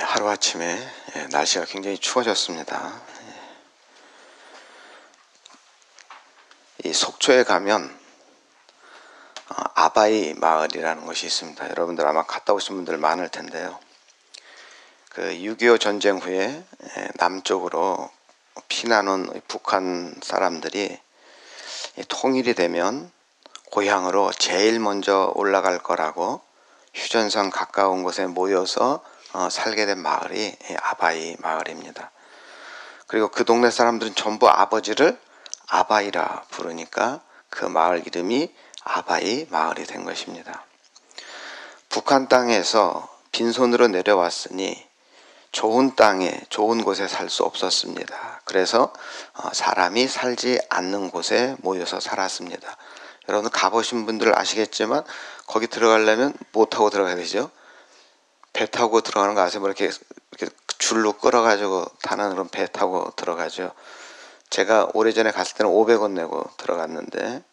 하루아침에 날씨가 굉장히 추워졌습니다. 이 속초에 가면 아바이 마을이라는 곳이 있습니다. 여러분들 아마 갔다 오신 분들 많을 텐데요. 그 6.25 전쟁 후에 남쪽으로 피난 온 북한 사람들이 통일이 되면 고향으로 제일 먼저 올라갈 거라고 휴전선 가까운 곳에 모여서 살게 된 마을이 아바이 마을입니다. 그리고 그 동네 사람들은 전부 아버지를 아바이라 부르니까 그 마을 이름이 아바이 마을이 된 것입니다. 북한 땅에서 빈손으로 내려왔으니 좋은 땅에 좋은 곳에 살 수 없었습니다. 그래서 사람이 살지 않는 곳에 모여서 살았습니다. 여러분 가보신 분들 아시겠지만 거기 들어가려면 뭐 타고 들어가야 되죠? 배 타고 들어가는 거 아세요? 뭐 이렇게 줄로 끌어가지고 타는 그런 배 타고 들어가죠. 제가 오래전에 갔을 때는 500원 내고 들어갔는데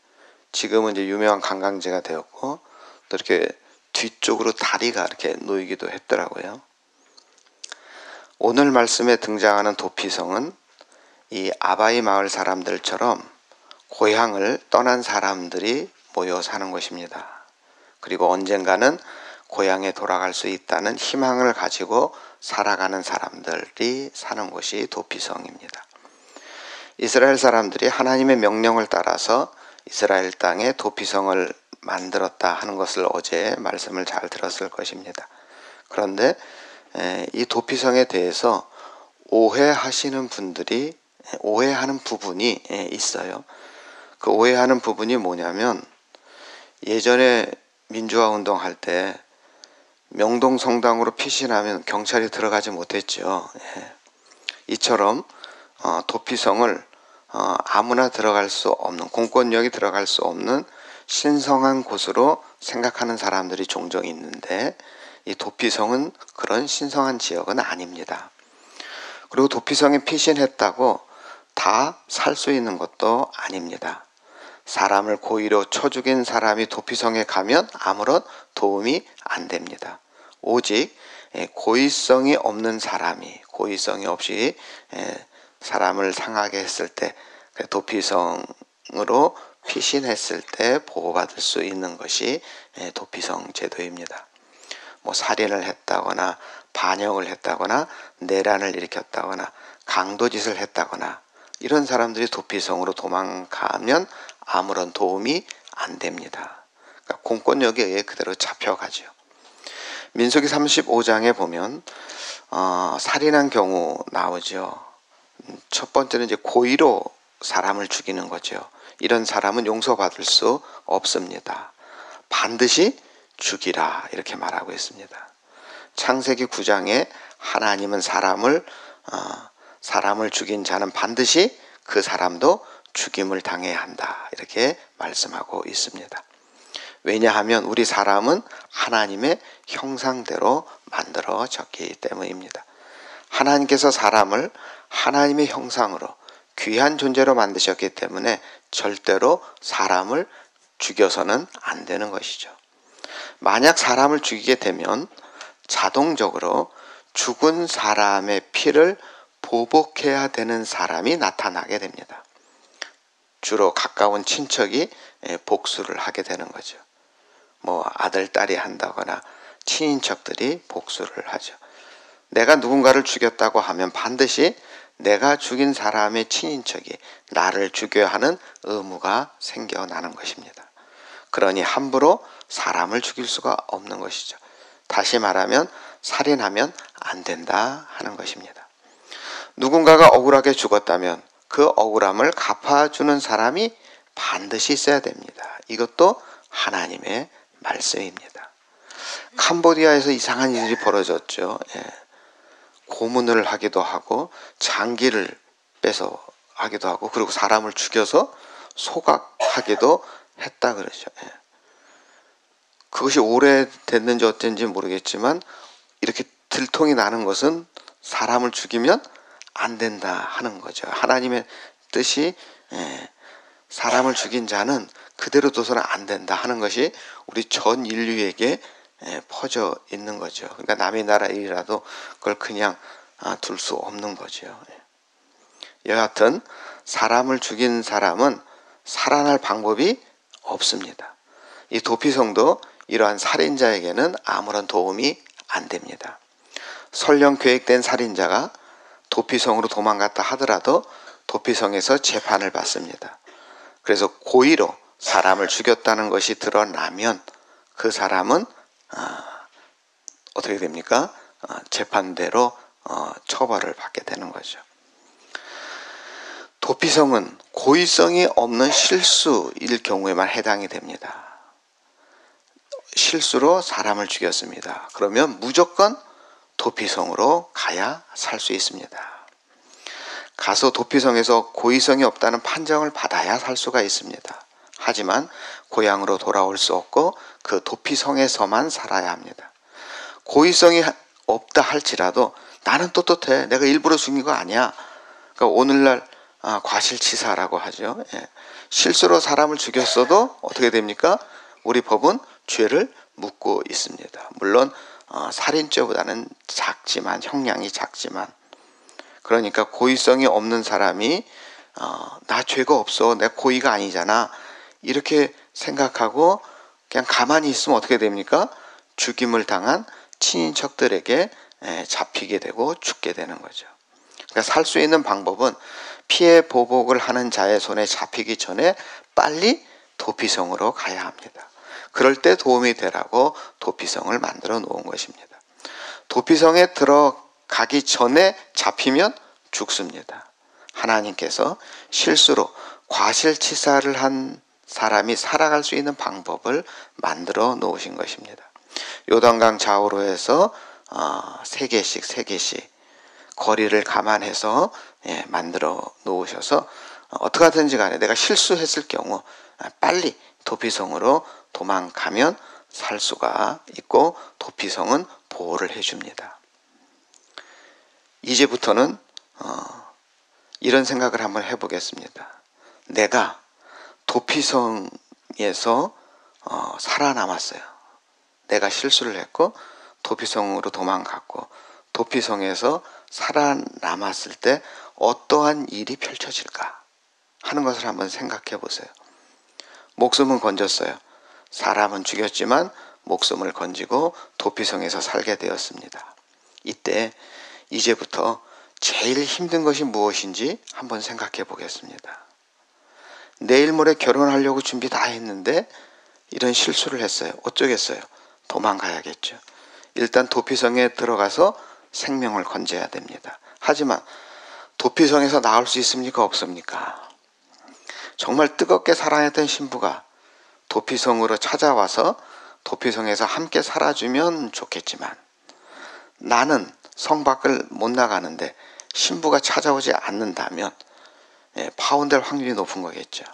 지금은 이제 유명한 관광지가 되었고 또 이렇게 뒤쪽으로 다리가 이렇게 놓이기도 했더라고요. 오늘 말씀에 등장하는 도피성은 이 아바이 마을 사람들처럼 고향을 떠난 사람들이 모여 사는 것입니다. 그리고 언젠가는 고향에 돌아갈 수 있다는 희망을 가지고 살아가는 사람들이 사는 곳이 도피성입니다. 이스라엘 사람들이 하나님의 명령을 따라서 이스라엘 땅에 도피성을 만들었다 하는 것을 어제 말씀을 잘 들었을 것입니다. 그런데 이 도피성에 대해서 오해하시는 분들이 오해하는 부분이 있어요. 그 오해하는 부분이 뭐냐면 예전에 민주화 운동할 때 명동 성당으로 피신하면 경찰이 들어가지 못했죠. 이처럼 도피성을 아무나 들어갈 수 없는, 공권력이 들어갈 수 없는 신성한 곳으로 생각하는 사람들이 종종 있는데 이 도피성은 그런 신성한 지역은 아닙니다. 그리고 도피성에 피신했다고 다 살 수 있는 것도 아닙니다. 사람을 고의로 쳐 죽인 사람이 도피성에 가면 아무런 도움이 안 됩니다. 오직 고의성이 없는 사람이 고의성이 없이 사람을 상하게 했을 때 도피성으로 피신했을 때 보호받을 수 있는 것이 도피성 제도입니다. 뭐 살인을 했다거나 반역을 했다거나 내란을 일으켰다거나 강도짓을 했다거나 이런 사람들이 도피성으로 도망가면 아무런 도움이 안 됩니다. 그러니까 공권력에 의해 그대로 잡혀가죠. 민수기 35장에 보면 살인한 경우 나오죠. 첫 번째는 이제 고의로 사람을 죽이는 거죠. 이런 사람은 용서받을 수 없습니다. 반드시 죽이라 이렇게 말하고 있습니다. 창세기 9장에 하나님은 사람을 죽인 자는 반드시 그 사람도 죽임을 당해야 한다 이렇게 말씀하고 있습니다. 왜냐하면 우리 사람은 하나님의 형상대로 만들어졌기 때문입니다. 하나님께서 사람을 하나님의 형상으로 귀한 존재로 만드셨기 때문에 절대로 사람을 죽여서는 안 되는 것이죠. 만약 사람을 죽이게 되면 자동적으로 죽은 사람의 피를 보복해야 되는 사람이 나타나게 됩니다. 주로 가까운 친척이 복수를 하게 되는 거죠. 뭐 아들, 딸이 한다거나 친인척들이 복수를 하죠. 내가 누군가를 죽였다고 하면 반드시 내가 죽인 사람의 친인척이 나를 죽여야 하는 의무가 생겨나는 것입니다. 그러니 함부로 사람을 죽일 수가 없는 것이죠. 다시 말하면 살인하면 안 된다 하는 것입니다. 누군가가 억울하게 죽었다면 그 억울함을 갚아주는 사람이 반드시 있어야 됩니다. 이것도 하나님의 말씀입니다. 캄보디아에서 이상한 일이 벌어졌죠. 고문을 하기도 하고 장기를 빼서 하기도 하고 그리고 사람을 죽여서 소각하기도 했다 그러죠. 그것이 오래됐는지 어쩐지 모르겠지만 이렇게 들통이 나는 것은 사람을 죽이면 안 된다 하는 거죠. 하나님의 뜻이 사람을 죽인 자는 그대로 둬서는 안 된다 하는 것이 우리 전 인류에게 퍼져 있는 거죠. 그러니까 남의 나라 일이라도 그걸 그냥 둘 수 없는 거죠. 여하튼 사람을 죽인 사람은 살아날 방법이 없습니다. 이 도피성도 이러한 살인자에게는 아무런 도움이 안 됩니다. 설령 계획된 살인자가 도피성으로 도망갔다 하더라도 도피성에서 재판을 받습니다. 그래서 고의로 사람을 죽였다는 것이 드러나면 그 사람은 어떻게 됩니까? 재판대로 처벌을 받게 되는 거죠. 도피성은 고의성이 없는 실수일 경우에만 해당이 됩니다. 실수로 사람을 죽였습니다. 그러면 무조건 도피성으로 가야 살 수 있습니다. 가서 도피성에서 고의성이 없다는 판정을 받아야 살 수가 있습니다. 하지만 고향으로 돌아올 수 없고 그 도피성에서만 살아야 합니다. 고의성이 없다 할지라도 나는 떳떳해. 내가 일부러 죽인 거 아니야. 그러니까 오늘날 과실치사라고 하죠. 실수로 사람을 죽였어도 어떻게 됩니까? 우리 법은 죄를 묻고 있습니다. 물론 살인죄보다는 작지만, 형량이 작지만, 그러니까 고의성이 없는 사람이 나 죄가 없어, 내 고의가 아니잖아, 이렇게 생각하고 그냥 가만히 있으면 어떻게 됩니까? 죽임을 당한 친인척들에게 잡히게 되고 죽게 되는 거죠. 그러니까 살 수 있는 방법은 피해 보복을 하는 자의 손에 잡히기 전에 빨리 도피성으로 가야 합니다. 그럴 때 도움이 되라고 도피성을 만들어 놓은 것입니다. 도피성에 들어가기 전에 잡히면 죽습니다. 하나님께서 실수로 과실치사를 한 사람이 살아갈 수 있는 방법을 만들어 놓으신 것입니다. 요단강 좌우로에서 3개씩 거리를 감안해서 만들어 놓으셔서 어떻게 하든지 간에 내가 실수했을 경우 빨리 도피성으로 도망가면 살 수가 있고 도피성은 보호를 해줍니다. 이제부터는 이런 생각을 한번 해보겠습니다. 내가 도피성에서 살아남았어요. 내가 실수를 했고 도피성으로 도망갔고 도피성에서 살아남았을 때 어떠한 일이 펼쳐질까 하는 것을 한번 생각해 보세요. 목숨은 건졌어요. 사람은 죽였지만 목숨을 건지고 도피성에서 살게 되었습니다. 이때 이제부터 제일 힘든 것이 무엇인지 한번 생각해 보겠습니다. 내일 모레 결혼하려고 준비 다 했는데 이런 실수를 했어요. 어쩌겠어요? 도망가야겠죠. 일단 도피성에 들어가서 생명을 건져야 됩니다. 하지만 도피성에서 나올 수 있습니까? 없습니까? 정말 뜨겁게 사랑했던 신부가 도피성으로 찾아와서 도피성에서 함께 살아주면 좋겠지만 나는 성 밖을 못 나가는데 신부가 찾아오지 않는다면 파혼될 확률이 높은 거겠죠.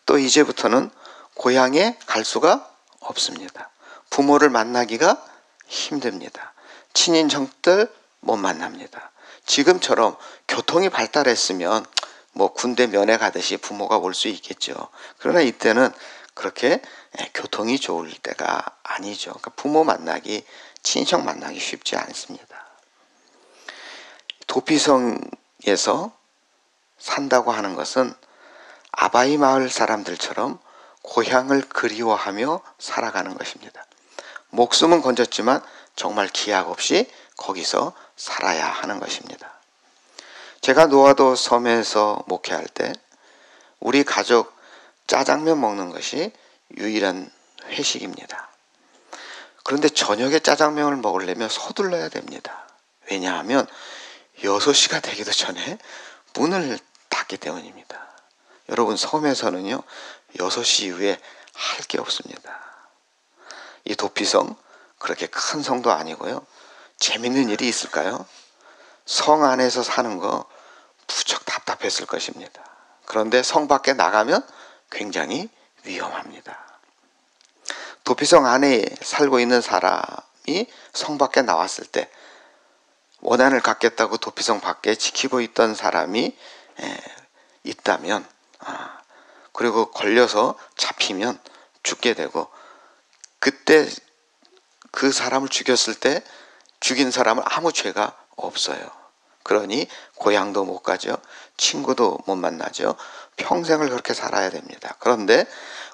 또 이제부터는 고향에 갈 수가 없습니다. 부모를 만나기가 힘듭니다. 친인척들 못 만납니다. 지금처럼 교통이 발달했으면 뭐 군대 면회 가듯이 부모가 올 수 있겠죠. 그러나 이때는 그렇게 교통이 좋을 때가 아니죠. 그러니까 부모 만나기, 친인척 만나기 쉽지 않습니다. 도피성에서 산다고 하는 것은 아바이 마을 사람들처럼 고향을 그리워하며 살아가는 것입니다. 목숨은 건졌지만 정말 기약 없이 거기서 살아야 하는 것입니다. 제가 노아도 섬에서 목회할 때 우리 가족 짜장면 먹는 것이 유일한 회식입니다. 그런데 저녁에 짜장면을 먹으려면 서둘러야 됩니다. 왜냐하면 6시가 되기도 전에 문을 닫기 때문입니다. 여러분, 섬에서는요 6시 이후에 할 게 없습니다. 이 도피성 그렇게 큰 성도 아니고요. 재밌는 일이 있을까요? 성 안에서 사는 거 무척 답답했을 것입니다. 그런데 성 밖에 나가면 굉장히 위험합니다. 도피성 안에 살고 있는 사람이 성 밖에 나왔을 때 원한을 갖겠다고 도피성 밖에 지키고 있던 사람이 있다면 그리고 걸려서 잡히면 죽게 되고 그때 그 사람을 죽였을 때 죽인 사람은 아무 죄가 없어요. 그러니 고향도 못 가죠. 친구도 못 만나죠. 평생을 그렇게 살아야 됩니다. 그런데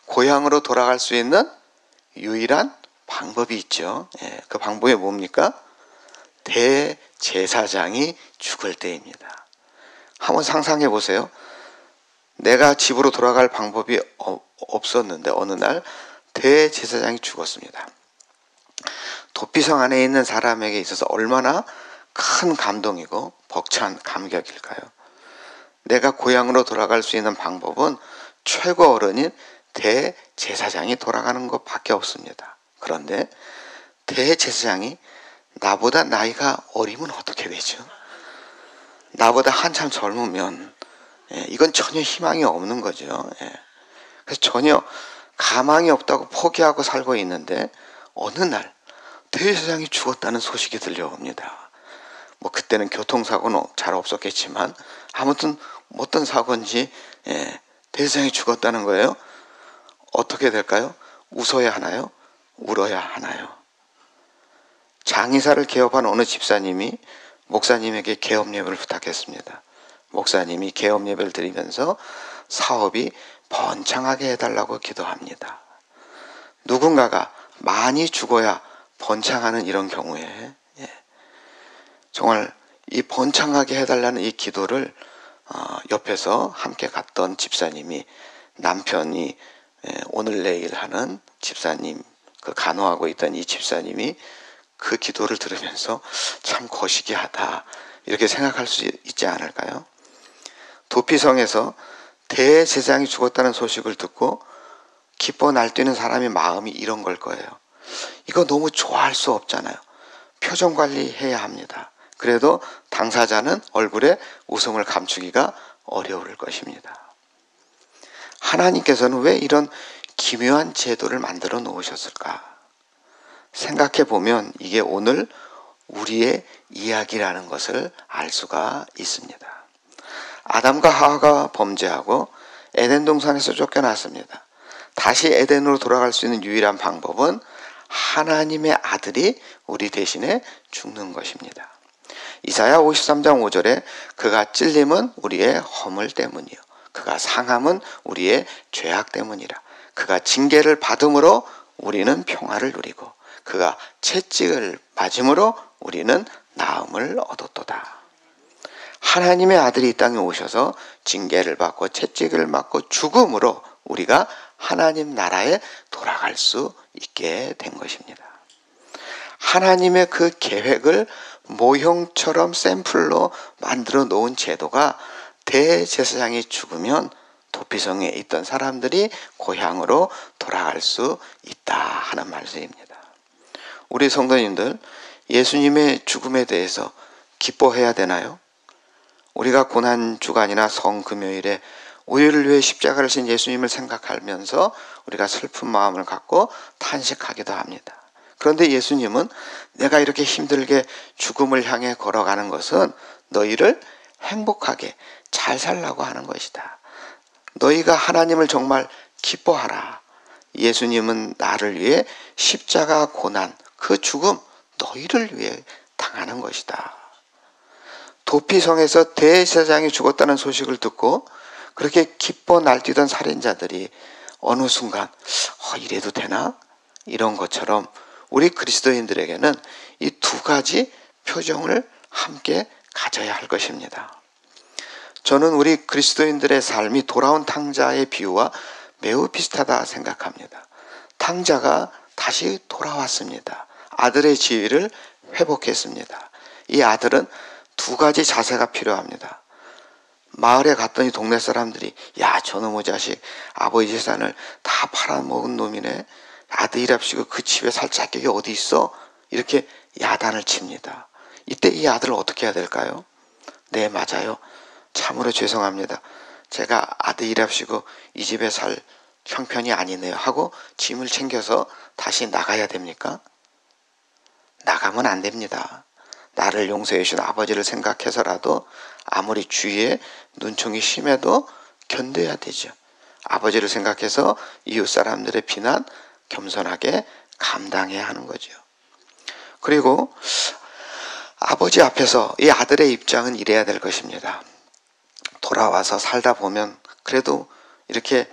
고향으로 돌아갈 수 있는 유일한 방법이 있죠. 그 방법이 뭡니까? 대제사장이 죽을 때입니다. 한번 상상해 보세요. 내가 집으로 돌아갈 방법이 없었는데 어느 날 대제사장이 죽었습니다. 도피성 안에 있는 사람에게 있어서 얼마나 큰 감동이고 벅찬 감격일까요? 내가 고향으로 돌아갈 수 있는 방법은 최고 어른인 대제사장이 돌아가는 것밖에 없습니다. 그런데 대제사장이 나보다 나이가 어리면 어떻게 되죠? 나보다 한참 젊으면 이건 전혀 희망이 없는 거죠. 그래서 전혀 가망이 없다고 포기하고 살고 있는데 어느 날 대제사장이 죽었다는 소식이 들려옵니다. 뭐 그때는 교통사고는 잘 없었겠지만 아무튼 어떤 사고인지 대제사장이 죽었다는 거예요. 어떻게 될까요? 웃어야 하나요? 울어야 하나요? 장의사를 개업한 어느 집사님이 목사님에게 개업 예배를 부탁했습니다. 목사님이 개업 예배를 드리면서 사업이 번창하게 해달라고 기도합니다. 누군가가 많이 죽어야 번창하는 이런 경우에 정말 이 번창하게 해달라는 이 기도를 옆에서 함께 갔던 집사님이 남편이 오늘 내일 하는 집사님, 그 간호하고 있던 이 집사님이 그 기도를 들으면서 참 거시기하다 이렇게 생각할 수 있지 않을까요? 도피성에서 대제사장이 죽었다는 소식을 듣고 기뻐 날뛰는 사람의 마음이 이런 걸 거예요. 이거 너무 좋아할 수 없잖아요. 표정 관리해야 합니다. 그래도 당사자는 얼굴에 웃음을 감추기가 어려울 것입니다. 하나님께서는 왜 이런 기묘한 제도를 만들어 놓으셨을까? 생각해 보면 이게 오늘 우리의 이야기라는 것을 알 수가 있습니다. 아담과 하와가 범죄하고 에덴 동산에서 쫓겨났습니다. 다시 에덴으로 돌아갈 수 있는 유일한 방법은 하나님의 아들이 우리 대신에 죽는 것입니다. 이사야 53장 5절에 그가 찔림은 우리의 허물 때문이요 그가 상함은 우리의 죄악 때문이라. 그가 징계를 받음으로 우리는 평화를 누리고 그가 채찍을 맞음으로 우리는 나음을 얻었도다. 하나님의 아들이 이 땅에 오셔서 징계를 받고 채찍을 맞고 죽음으로 우리가 하나님 나라에 돌아갈 수 있게 된 것입니다. 하나님의 그 계획을 모형처럼 샘플로 만들어 놓은 제도가 대제사장이 죽으면 도피성에 있던 사람들이 고향으로 돌아갈 수 있다 하는 말씀입니다. 우리 성도님들, 예수님의 죽음에 대해서 기뻐해야 되나요? 우리가 고난주간이나 성금요일에 우리를 위해 십자가를 진 예수님을 생각하면서 우리가 슬픈 마음을 갖고 탄식하기도 합니다. 그런데 예수님은 내가 이렇게 힘들게 죽음을 향해 걸어가는 것은 너희를 행복하게 잘 살라고 하는 것이다. 너희가 하나님을 정말 기뻐하라. 예수님은 나를 위해 십자가 고난, 그 죽음 너희를 위해 당하는 것이다. 도피성에서 대제사장이 죽었다는 소식을 듣고 그렇게 기뻐 날뛰던 살인자들이 어느 순간 이래도 되나? 이런 것처럼 우리 그리스도인들에게는 이 두 가지 표정을 함께 가져야 할 것입니다. 저는 우리 그리스도인들의 삶이 돌아온 탕자의 비유와 매우 비슷하다 생각합니다. 탕자가 다시 돌아왔습니다. 아들의 지위를 회복했습니다. 이 아들은 두 가지 자세가 필요합니다. 마을에 갔더니 동네 사람들이 야 저놈의 자식 아버지 재산을 다 팔아먹은 놈이네. 아들이랍시고 그 집에 살 자격이 어디 있어? 이렇게 야단을 칩니다. 이때 이 아들을 어떻게 해야 될까요? 네 맞아요. 참으로 죄송합니다. 제가 아들이랍시고 이 집에 살 형편이 아니네요 하고 짐을 챙겨서 다시 나가야 됩니까? 나가면 안 됩니다. 나를 용서해 주신 아버지를 생각해서라도 아무리 주위에 눈총이 심해도 견뎌야 되죠. 아버지를 생각해서 이웃 사람들의 비난 겸손하게 감당해야 하는 거죠. 그리고 아버지 앞에서 이 아들의 입장은 이래야 될 것입니다. 돌아와서 살다 보면 그래도 이렇게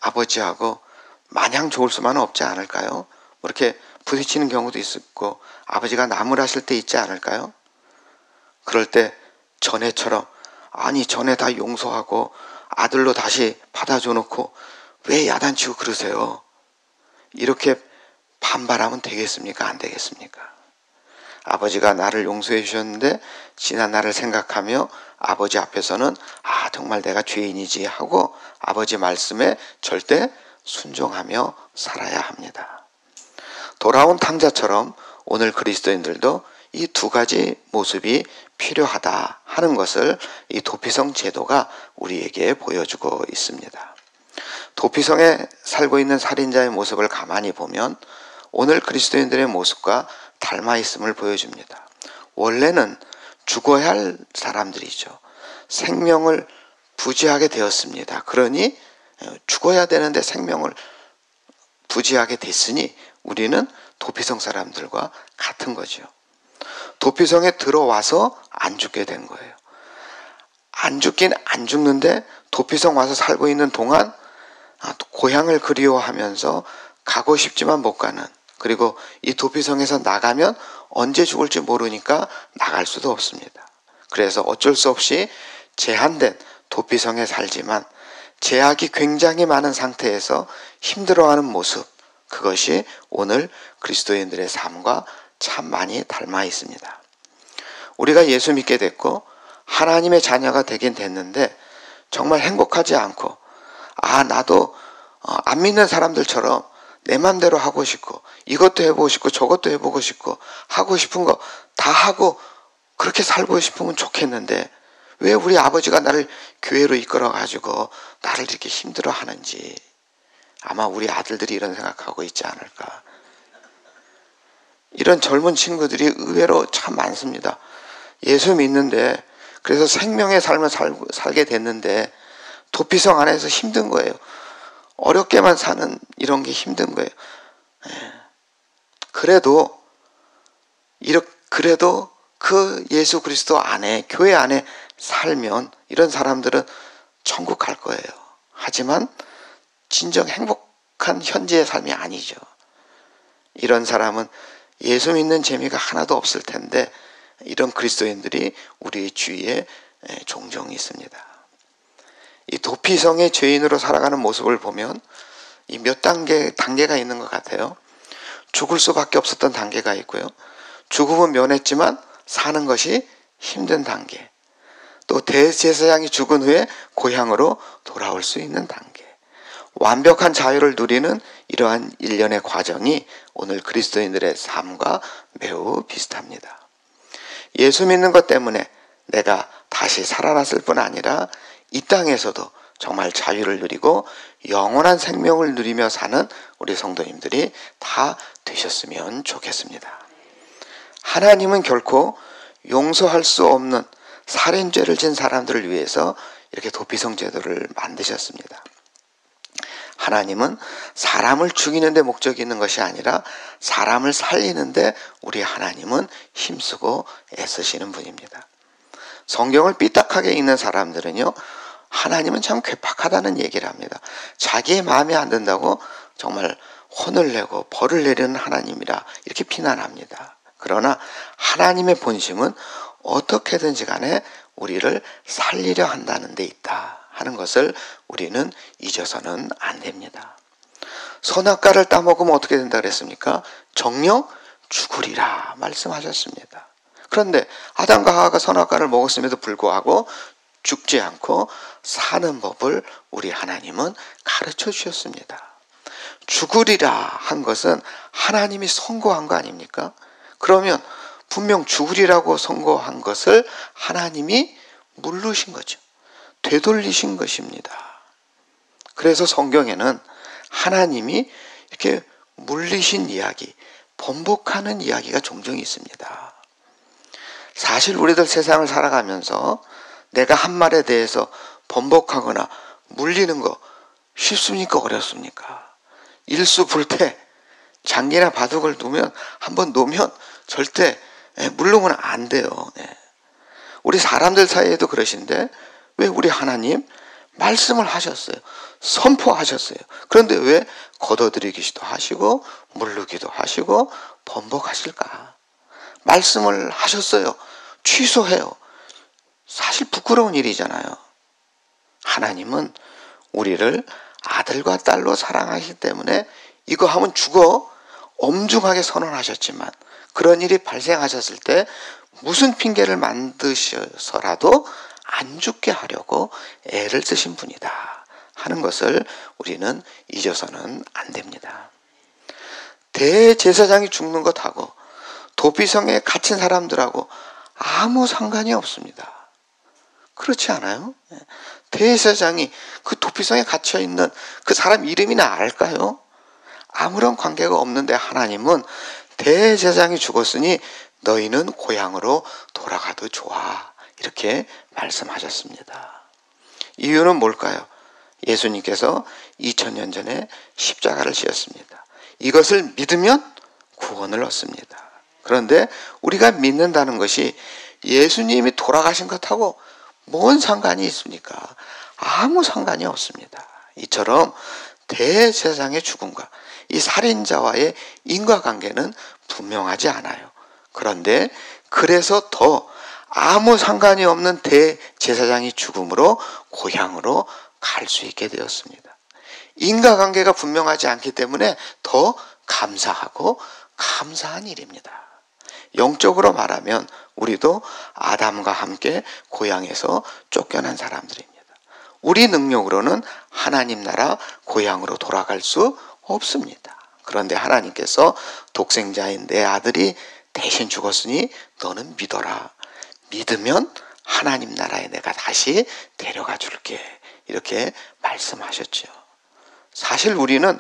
아버지하고 마냥 좋을 수만은 없지 않을까요? 이렇게 부딪히는 경우도 있었고 아버지가 나무라실 때 있지 않을까요? 그럴 때 전에처럼 아니 전에 다 용서하고 아들로 다시 받아줘 놓고 왜 야단치고 그러세요? 이렇게 반발하면 되겠습니까? 안 되겠습니까? 아버지가 나를 용서해 주셨는데 지난 날을 생각하며 아버지 앞에서는 정말 내가 죄인이지 하고 아버지 말씀에 절대 순종하며 살아야 합니다. 돌아온 탕자처럼 오늘 그리스도인들도 이 두 가지 모습이 필요하다 하는 것을 이 도피성 제도가 우리에게 보여주고 있습니다. 도피성에 살고 있는 살인자의 모습을 가만히 보면 오늘 그리스도인들의 모습과 닮아 있음을 보여줍니다. 원래는 죽어야 할 사람들이죠. 생명을 부지하게 되었습니다. 그러니 죽어야 되는데 생명을 부지하게 됐으니 우리는 도피성 사람들과 같은 거죠. 도피성에 들어와서 안 죽게 된 거예요. 안 죽긴 안 죽는데 도피성 와서 살고 있는 동안 고향을 그리워하면서 가고 싶지만 못 가는, 그리고 이 도피성에서 나가면 언제 죽을지 모르니까 나갈 수도 없습니다. 그래서 어쩔 수 없이 제한된 도피성에 살지만 제약이 굉장히 많은 상태에서 힘들어하는 모습, 그것이 오늘 그리스도인들의 삶과 참 많이 닮아 있습니다. 우리가 예수 믿게 됐고 하나님의 자녀가 되긴 됐는데 정말 행복하지 않고 나도 안 믿는 사람들처럼 내 맘대로 하고 싶고 이것도 해보고 싶고 저것도 해보고 싶고 하고 싶은 거 다 하고 그렇게 살고 싶으면 좋겠는데 왜 우리 아버지가 나를 교회로 이끌어가지고 나를 이렇게 힘들어 하는지 아마 우리 아들들이 이런 생각하고 있지 않을까. 이런 젊은 친구들이 의외로 참 많습니다. 예수 믿는데 그래서 생명의 삶을 살게 됐는데 도피성 안에서 힘든 거예요. 어렵게만 사는 이런 게 힘든 거예요. 그래도 그 예수 그리스도 안에, 교회 안에 살면 이런 사람들은 천국 갈 거예요. 하지만 진정 행복한 현재의 삶이 아니죠. 이런 사람은 예수 믿는 재미가 하나도 없을 텐데 이런 그리스도인들이 우리 주위에 종종 있습니다. 이 도피성의 죄인으로 살아가는 모습을 보면 이 몇 단계가 있는 것 같아요. 죽을 수밖에 없었던 단계가 있고요. 죽음은 면했지만 사는 것이 힘든 단계. 또 대제사장이 죽은 후에 고향으로 돌아올 수 있는 단계. 완벽한 자유를 누리는 이러한 일련의 과정이 오늘 그리스도인들의 삶과 매우 비슷합니다. 예수 믿는 것 때문에 내가 다시 살아났을 뿐 아니라 이 땅에서도 정말 자유를 누리고 영원한 생명을 누리며 사는 우리 성도님들이 다 되셨으면 좋겠습니다. 하나님은 결코 용서할 수 없는 살인죄를 진 사람들을 위해서 이렇게 도피성 제도를 만드셨습니다. 하나님은 사람을 죽이는 데 목적이 있는 것이 아니라 사람을 살리는 데 우리 하나님은 힘쓰고 애쓰시는 분입니다. 성경을 삐딱하게 읽는 사람들은요, 하나님은 참 괴팍하다는 얘기를 합니다. 자기의 마음에 안 든다고 정말 혼을 내고 벌을 내리는 하나님이라 이렇게 비난합니다. 그러나 하나님의 본심은 어떻게든지 간에 우리를 살리려 한다는 데 있다 하는 것을 우리는 잊어서는 안 됩니다. 선악과를 따먹으면 어떻게 된다 그랬습니까? 정녕 죽으리라 말씀하셨습니다. 그런데 아담과 하와가 선악과를 먹었음에도 불구하고 죽지 않고 사는 법을 우리 하나님은 가르쳐 주셨습니다. 죽으리라 한 것은 하나님이 선고한 거 아닙니까? 그러면 분명 죽으리라고 선고한 것을 하나님이 물르신 거죠. 되돌리신 것입니다. 그래서 성경에는 하나님이 이렇게 물리신 이야기, 번복하는 이야기가 종종 있습니다. 사실 우리들 세상을 살아가면서 내가 한 말에 대해서 번복하거나 물리는 거 쉽습니까? 어렵습니까? 일수불태, 장기나 바둑을 한번 놓으면 절대 물르면 안 돼요. 우리 사람들 사이에도 그러신데 왜 우리 하나님 말씀을 하셨어요. 선포하셨어요. 그런데 왜 걷어들이기도 하시고 물르기도 하시고 번복하실까? 말씀을 하셨어요. 취소해요. 사실 부끄러운 일이잖아요. 하나님은 우리를 아들과 딸로 사랑하시기 때문에 이거 하면 죽어 엄중하게 선언하셨지만 그런 일이 발생하셨을 때 무슨 핑계를 만드셔서라도 안 죽게 하려고 애를 쓰신 분이다 하는 것을 우리는 잊어서는 안 됩니다. 대제사장이 죽는 것하고 도피성에 갇힌 사람들하고 아무 상관이 없습니다. 그렇지 않아요? 대제사장이 그 도피성에 갇혀있는 그 사람 이름이나 알까요? 아무런 관계가 없는데 하나님은 대제사장이 죽었으니 너희는 고향으로 돌아가도 좋아 이렇게 말씀하셨습니다. 이유는 뭘까요? 예수님께서 2000년 전에 십자가를 지었습니다. 이것을 믿으면 구원을 얻습니다. 그런데 우리가 믿는다는 것이 예수님이 돌아가신 것하고 뭔 상관이 있습니까? 아무 상관이 없습니다. 이처럼 대제사장의 죽음과 이 살인자와의 인과관계는 분명하지 않아요. 그런데 그래서 더 아무 상관이 없는 대제사장이 죽음으로 고향으로 갈 수 있게 되었습니다. 인과관계가 분명하지 않기 때문에 더 감사하고 감사한 일입니다. 영적으로 말하면 우리도 아담과 함께 고향에서 쫓겨난 사람들입니다. 우리 능력으로는 하나님 나라 고향으로 돌아갈 수 없습니다. 그런데 하나님께서 독생자인 내 아들이 대신 죽었으니 너는 믿어라. 믿으면 하나님 나라에 내가 다시 데려가 줄게. 이렇게 말씀하셨죠. 사실 우리는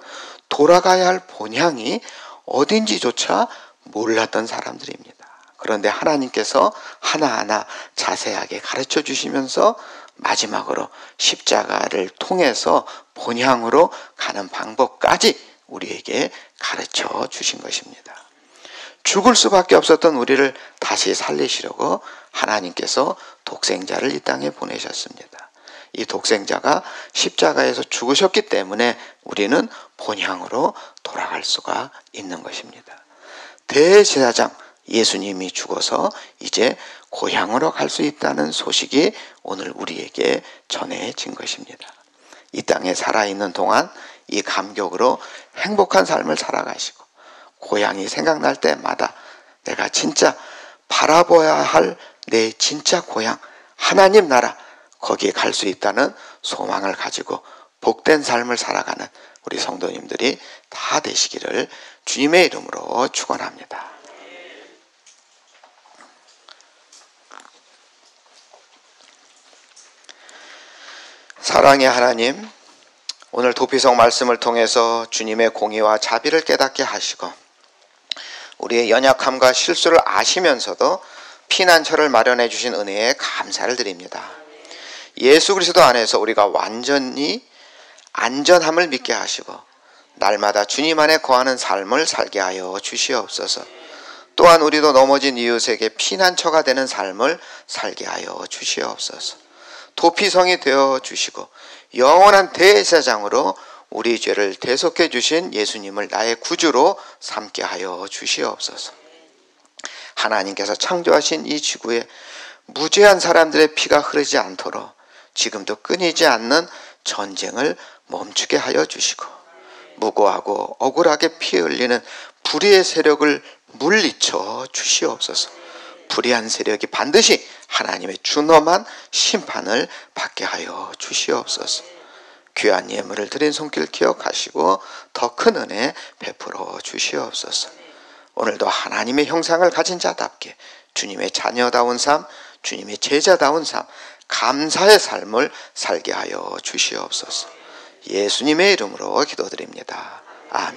돌아가야 할 본향이 어딘지조차 몰랐던 사람들입니다. 그런데 하나님께서 하나하나 자세하게 가르쳐 주시면서 마지막으로 십자가를 통해서 본향으로 가는 방법까지 우리에게 가르쳐 주신 것입니다. 죽을 수밖에 없었던 우리를 다시 살리시려고 하나님께서 독생자를 이 땅에 보내셨습니다. 이 독생자가 십자가에서 죽으셨기 때문에 우리는 본향으로 돌아갈 수가 있는 것입니다. 대제사장 예수님이 죽어서 이제 고향으로 갈 수 있다는 소식이 오늘 우리에게 전해진 것입니다. 이 땅에 살아있는 동안 이 감격으로 행복한 삶을 살아가시고 고향이 생각날 때마다 내가 진짜 바라봐야 할 내 진짜 고향 하나님 나라 거기에 갈 수 있다는 소망을 가지고 복된 삶을 살아가는 우리 성도님들이 다 되시기를 주님의 이름으로 축원합니다. 사랑의 하나님, 오늘 도피성 말씀을 통해서 주님의 공의와 자비를 깨닫게 하시고 우리의 연약함과 실수를 아시면서도 피난처를 마련해 주신 은혜에 감사를 드립니다. 예수 그리스도 안에서 우리가 완전히 안전함을 믿게 하시고 날마다 주님 안에 거하는 삶을 살게 하여 주시옵소서. 또한 우리도 넘어진 이웃에게 피난처가 되는 삶을 살게 하여 주시옵소서. 도피성이 되어 주시고 영원한 대제사장으로 우리 죄를 대속해 주신 예수님을 나의 구주로 삼게 하여 주시옵소서. 하나님께서 창조하신 이 지구에 무죄한 사람들의 피가 흐르지 않도록 지금도 끊이지 않는 전쟁을 멈추게 하여 주시고 무고하고 억울하게 피 흘리는 불의의 세력을 물리쳐 주시옵소서. 불의한 세력이 반드시 하나님의 준엄한 심판을 받게 하여 주시옵소서. 귀한 예물을 드린 손길 기억하시고 더 큰 은혜 베풀어 주시옵소서. 오늘도 하나님의 형상을 가진 자답게 주님의 자녀다운 삶, 주님의 제자다운 삶, 감사의 삶을 살게 하여 주시옵소서. 예수님의 이름으로 기도드립니다. 아멘.